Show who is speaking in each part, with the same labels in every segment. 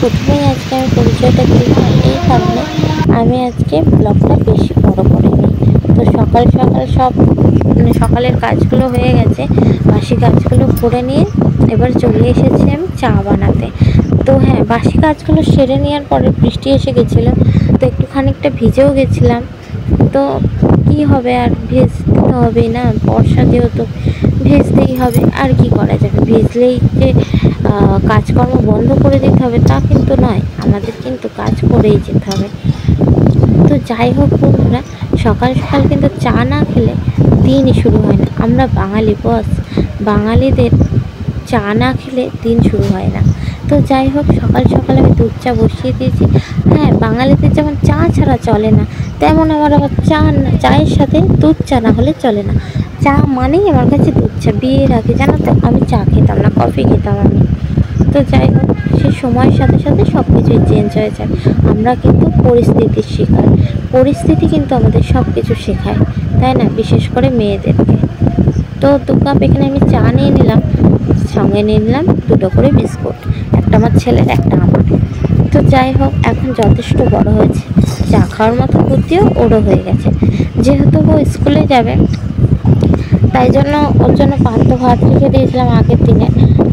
Speaker 1: প্রথমেই আজকে আমি পরিচয়টা দিলাম এই কারণে আমি আজকে ব্লগটা বেশি বড় করিনি। তো সকাল সব সকালের কাজগুলো হয়ে গেছে, বাসি কাজগুলো করে নিয়ে এবার চলে এসেছি আমি চা বানাতে। তো হ্যাঁ, বাসি কাজগুলো সেরে নেওয়ার পরে বৃষ্টি এসে গেছিলো, তো একটু খানিকটা ভিজেও গেছিলাম। তো কি হবে, আর ভিজতে তো হবেই না, বর্ষা যেহেতু ভিজতেই হবে, আর কি করা যাবে। ভিজলেই যে কাজকর্ম বন্ধ করে দিতে হবে তা কিন্তু নয়, আমাদের কিন্তু কাজ করেই যেতে হবে। তো যাই হোক বন্ধুরা, সকাল সকাল কিন্তু চা না খেলে দিনই শুরু হয় না। আমরা বাঙালি বস, বাঙালিদের চা না খেলে দিন শুরু হয় না। তো যাই হোক, সকাল সকাল আমি দুধ চা বসিয়ে দিয়েছি। হ্যাঁ, বাঙালিদের যেমন চা ছাড়া চলে না, তেমন আমার আবার চায়ের সাথে দুধ চা না হলে চলে না। চা মানেই আমার কাছে দুধ চা। বিয়ের আগে জানো তো আমি চা খেতাম না, কফি খেতাম আমি। তো যাই হোক, সে সময়ের সাথে সাথে সব কিছুই চেঞ্জ হয়ে যায়। আমরা কিন্তু পরিস্থিতির শিকার, পরিস্থিতি কিন্তু আমাদের সব কিছু শেখায়, তাই না, বিশেষ করে মেয়েদেরকে। তো 2 কাপ এখানে আমি চা নিয়ে নিলাম, সঙ্গে নিয়ে নিলাম 2টো করে বিস্কুট, একটা আমার ছেলের একটা আমার। তো যাই হোক, এখন যথেষ্ট বড় হয়েছে, চা খাওয়ার মতো বুদ্ধিও ওরও হয়ে গেছে। যেহেতু ও স্কুলে যাবে, তাই জন্য ওর জন্য পান্তা ভাত রেখে দিয়েছিলাম আগের দিনে।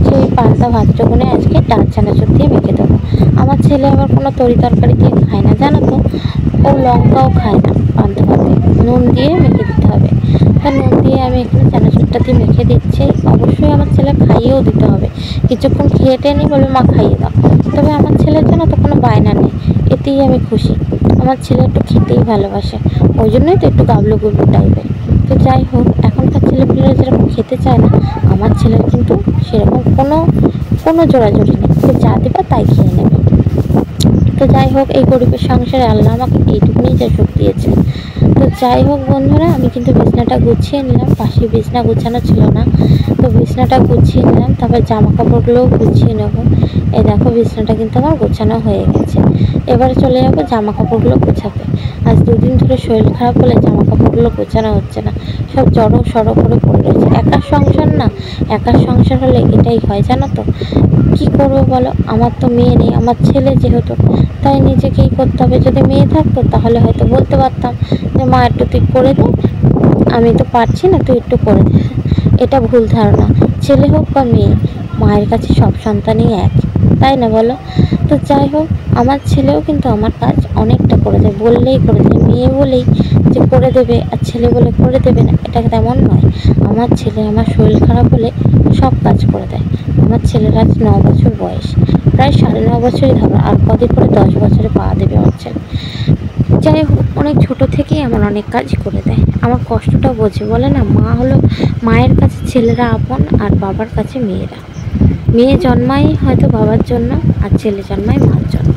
Speaker 1: সেই পান্তা ভাতটুকুনে আজকে ডাল চানাচুর দিয়ে মেখে দেবো। আমার ছেলে আবার কোনো তরি তরকারি দিয়ে খায় না, জানো তো, ও লঙ্কাও খায় না। পান্তা ভাতে নুন দিয়ে মেখে দিতে হবে। তা নুন দিয়ে আমি এখানে চানাচুরটা দিয়ে মেখে দিচ্ছি। অবশ্যই আমার ছেলে খাইয়েও দিতে হবে, কিছুক্ষণ খেয়ে টেনে বলবে মা খাইয়ে দাও। তবে আমার ছেলের জন্য তো কোনো বায়না নেই, এতেই আমি খুশি। আমার ছেলে একটু খেতেই ভালোবাসে, ওই জন্যই তো একটু গাবলু গুবলু টাইপের। তো যাই হোক, এখনকার ছেলেপিলেরা যেরকম খেতে চায় না, আমার ছেলের কিন্তু সেরকম কোনো জোড়াজোড়ি নেই, সে যা দেবে তাই খেয়ে নেবে। তো যাই হোক, এই গরিবের সংসারে আল্লাহ আমাকে এইটুকুনি যা সুখ দিয়েছে। তো যাই হোক বন্ধুরা, আমি কিন্তু বিছনাটা গুছিয়ে নিলাম, পাশে বিছনা গুছানো ছিল না, তো বিছনাটা গুছিয়ে নিলাম। তারপর জামা কাপড়গুলোও গুছিয়ে নেবো। এই দেখো, বিছনাটা কিন্তু আমার গোছানো হয়ে গেছে। এবারে চলে যাবো জামা কাপড়গুলো গোছাতে। আজ 2 দিন ধরে শরীর খারাপ হলে জামা কাপড়গুলো গোছানো হচ্ছে না, সব জড়ো সড়ো করে পড়ে রয়েছে। একার সংসার না, একার সংসার হলে এটাই হয়, জানো তো। কি করবো বলো, আমার তো মেয়ে নেই, আমার ছেলে যেহেতু, তাই নিজেকেই করতে হবে। যদি মেয়ে থাকতো তাহলে হয়তো বলতে পারতাম যে মা একটু তুই করে দে, আমি তো পারছি না, তুই একটু করে দে। এটা ভুল ধারণা। ছেলে হোক বা মেয়ে, মায়ের কাছে সব সন্তানই এক, তাই না বলো। তো যাই হোক, আমার ছেলেও কিন্তু আমার কাজ অনেকটা করে দেয়, বললেই করে দেয়। মেয়ে বলেই যে করে দেবে আর ছেলে বলে করে দেবে না, এটা তেমন নয়। আমার ছেলে আমার শরীর খারাপ হলে সব কাজ করে দেয়। আমার ছেলের আজ 9 বছর বয়স, প্রায় 9.5 বছরই ধরো, আর কদিন পরে 10 বছরে পা দেবে আমার ছেলে। যাই হোক, অনেক ছোট থেকেই আমার অনেক কাজ করে দেয়, আমার কষ্টটা বোঝে। বলে না, মা হলো, মায়ের কাছে ছেলেরা আপন আর বাবার কাছে মেয়েরা। মেয়ে জন্মায় হয়তো বাবার জন্য, আর ছেলে জন্মায় মার জন্য।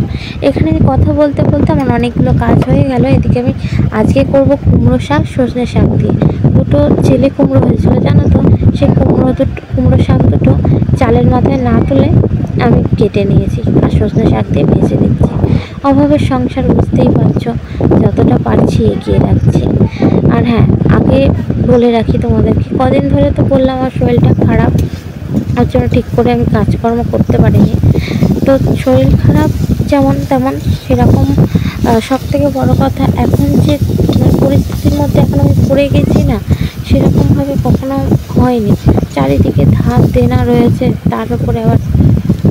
Speaker 1: এখানে কথা বলতে বলতে আমার অনেকগুলো কাজ হয়ে গেল। এদিকে আমি আজকে করব কুমড়ো শাক সজনে শাক দিয়ে। 2টো ছেলে কুমড়ো হয়েছিল, জানো তো। সেই কুমড়ো শাক দুটো চালের মাথায় না তুলে আমি কেটে নিয়েছি, আর সজনে শাক দিয়ে ভেজে নিচ্ছি। অভাবের সংসার, বুঝতেই পারছো, যতটা পারছি এগিয়ে রাখছি। আর হ্যাঁ, আগে বলে রাখি তোমাদেরকে, কদিন ধরে তো বললাম আমার শরীরটা খারাপ, ওর জন্য ঠিক করে আমি কাজকর্ম করতে পারিনি। তো শরীর খারাপ যেমন তেমন সেরকম, সব থেকে বড়ো কথা, এখন যে পরিস্থিতির মধ্যে এখন আমি পড়ে গেছি না, সেরকমভাবে কখনো হয়নি। চারিদিকে ধার দেনা রয়েছে, তার উপরে আবার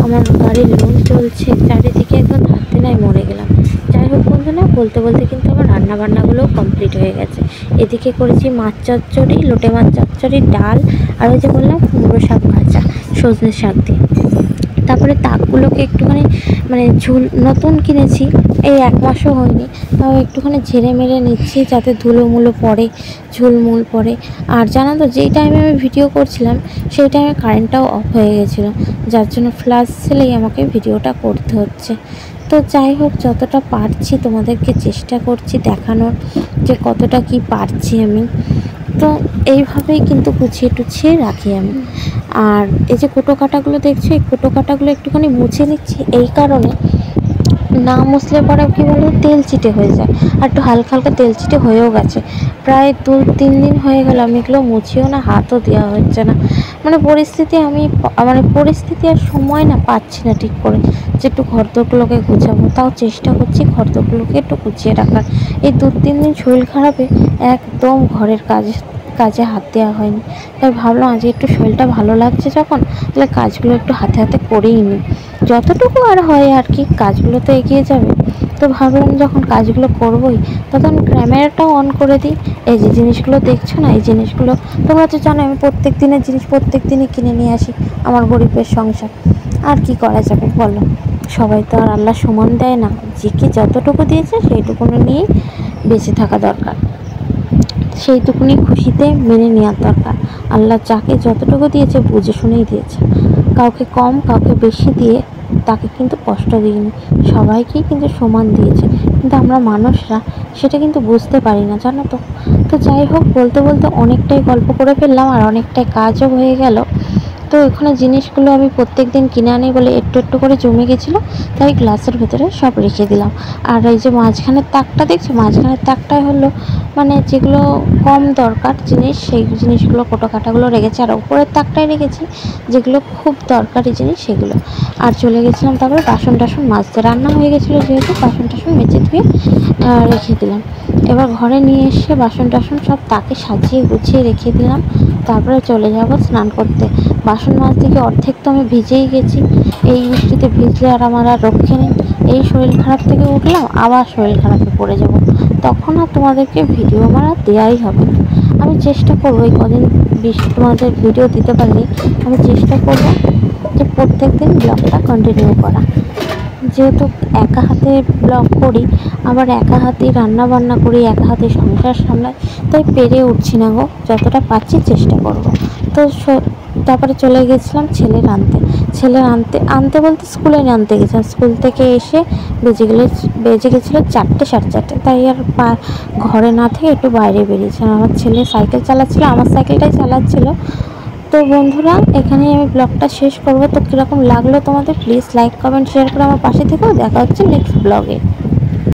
Speaker 1: আমার গাড়ির লোন চলছে, চারিদিকে একদম ধার দেনায় মরে গেলাম। যাই হোক বন্ধুরা, বলতে বলতে কিন্তু আমার রান্নাবান্নাগুলোও কমপ্লিট হয়ে গেছে। এদিকে করেছি মাছ চচ্চড়ি, লোটে মাছ চচ্চড়ি, ডাল, আর ওই যে বললাম কুমড়ো শাক ভাজা সজনে শাক দিয়ে। তারপরে তাকগুলোকে একটুখানি মানে ঝুল নতুন কিনেছি, এই 1 মাসও হয়নি, তাও একটুখানি ঝেড়ে মেরে নিচ্ছি যাতে ধুলোমুলো পড়ে, ঝুলমুল পড়ে। আর জানো তো, যেই টাইমে আমি ভিডিও করছিলাম সেই টাইমে কারেন্টটাও অফ হয়ে গেছিলো, যার জন্য ফ্ল্যাশ ছেলেই আমাকে ভিডিওটা করতে হচ্ছে। তো যাই হোক, যতটা পারছি তোমাদেরকে চেষ্টা করছি দেখানোর যে কতটা কি পারছি আমি। তো এইভাবেই কিন্তু গুছিয়ে টুছিয়ে রাখি আমি। আর এই যে কুটো কাটাগুলো দেখছো, এই কুটো কাটাগুলো একটুখানি মুছে নিচ্ছি এই কারণে, না মুছলে পরে কী বলো, তেল চিটে হয়ে যায়। আর একটু হালকা হালকা তেল চিটে হয়েও গেছে, প্রায় 2-3 দিন হয়ে গেল আমি এগুলো মুছিও না, হাতও দেওয়া হচ্ছে না। মানে পরিস্থিতি আর সময় না পাচ্ছি না ঠিক করে যে একটু ঘরদোরগুলোকে গুছাবো। তাও চেষ্টা করছি ঘরদোরগুলোকে একটু গুছিয়ে রাখার। এই 2-3 দিন শরীর খারাপে একদম ঘরের কাজে হাত দেওয়া হয়নি। তাই ভাবলাম আজকে একটু শরীরটা ভালো লাগছে যখন, তাহলে কাজগুলো একটু হাতে হাতে করেই নিই, যতটুকু আর হয় আর কি, কাজগুলো তো এগিয়ে যাবে। তো ভাবলাম যখন কাজগুলো করবোই, তখন ক্যামেরাটাও অন করে দিই। এই যে জিনিসগুলো দেখছো না, এই জিনিসগুলো তোমরা তো জানো আমি প্রত্যেক দিনের জিনিস প্রত্যেক দিনই কিনে নিয়ে আসি, আমার গরিবের সংসার। আর কি করা যাবে বলো, সবাই তো আর আল্লাহ সমান দেয় না, যে কি যতটুকু দিয়েছে সেইটুকুনি নিয়েই বেঁচে থাকা দরকার, সেইটুকুনি খুশিতে মেনে নেওয়ার দরকার। আল্লাহ যাকে যতটুকু দিয়েছে বুঝে শুনেই দিয়েছে, কাউকে কম কাউকে বেশি দিয়ে তাকে কিন্তু কষ্ট দিইনি, সবাইকেই কিন্তু সমান দিয়েছে। কিন্তু আমরা মানুষরা সেটা কিন্তু বুঝতে পারি না, জানো তো। তো যাই হোক, বলতে বলতে অনেকটাই গল্প করে ফেললাম আর অনেকটাই কাজও হয়ে গেল। তো এখানে জিনিসগুলো আমি প্রত্যেক দিন কিনে আনি বলে একটু একটু করে জমে গেছিলো, তাই গ্লাসের ভেতরে সব রেখে দিলাম। আর এই যে মাঝখানের তাকটা দেখছো, মাঝখানের তাকটাই হলো মানে যেগুলো কম দরকার জিনিস, সেই জিনিসগুলো কোটো কাটাগুলো রেখেছি। আর উপরের তাকটাই রেখেছি যেগুলো খুব দরকারি জিনিস সেগুলো। আর চলে গেছিলাম তারপরে বাসন টাসন মাজতে, রান্না হয়ে গেছিলো যেহেতু বাসন টাসন মেজে ধুয়ে রেখে দিলাম। এবার ঘরে নিয়ে এসে বাসন টাসন সব তাকে সাজিয়ে গুছিয়ে রেখে দিলাম। তারপরে চলে যাব স্নান করতে। বাসন মাজতে গিয়ে অর্ধেক তো আমি ভিজেই গেছি, এই বৃষ্টিতে ভিজলে আর আমার আর রক্ষে নেই। এই শরীর খারাপ থেকে উঠলাম, আবার শরীর খারাপে পড়ে যাব, তখন আর তোমাদেরকে ভিডিও আমার আর দেওয়াই হবে না। আমি চেষ্টা করবো এই কদিন তোমাদের ভিডিও দিতে পারিনি, আমি চেষ্টা করব যে প্রত্যেক দিন ব্লগটা কন্টিনিউ করা। যেহেতু একা হাতে ব্লগ করি, আবার একা হাতেই রান্না বান্না করি, একা হাতে সংসার সামলাই, তাই পেরে উঠছি না গো, যতটা পাচ্ছি চেষ্টা করব। তো তারপরে চলে গেছিলাম ছেলের আনতে বলতে স্কুলে আনতে গেছিলাম। স্কুল থেকে এসে বেজে গেছিলো 4টে 4:30, তাই আর ঘরে না থেকে একটু বাইরে বেরিয়েছিলাম। আমার ছেলে সাইকেল চালাচ্ছিলো, আমার সাইকেলটাই চালাচ্ছিলো। তো বন্ধুরা, এখানেই আমি ব্লগটা শেষ করব। তো কীরকম লাগলো তোমাদের প্লিজ লাইক কমেন্ট শেয়ার করে আমার পাশে থেকেও। দেখা হচ্ছে নেক্সট ব্লগে।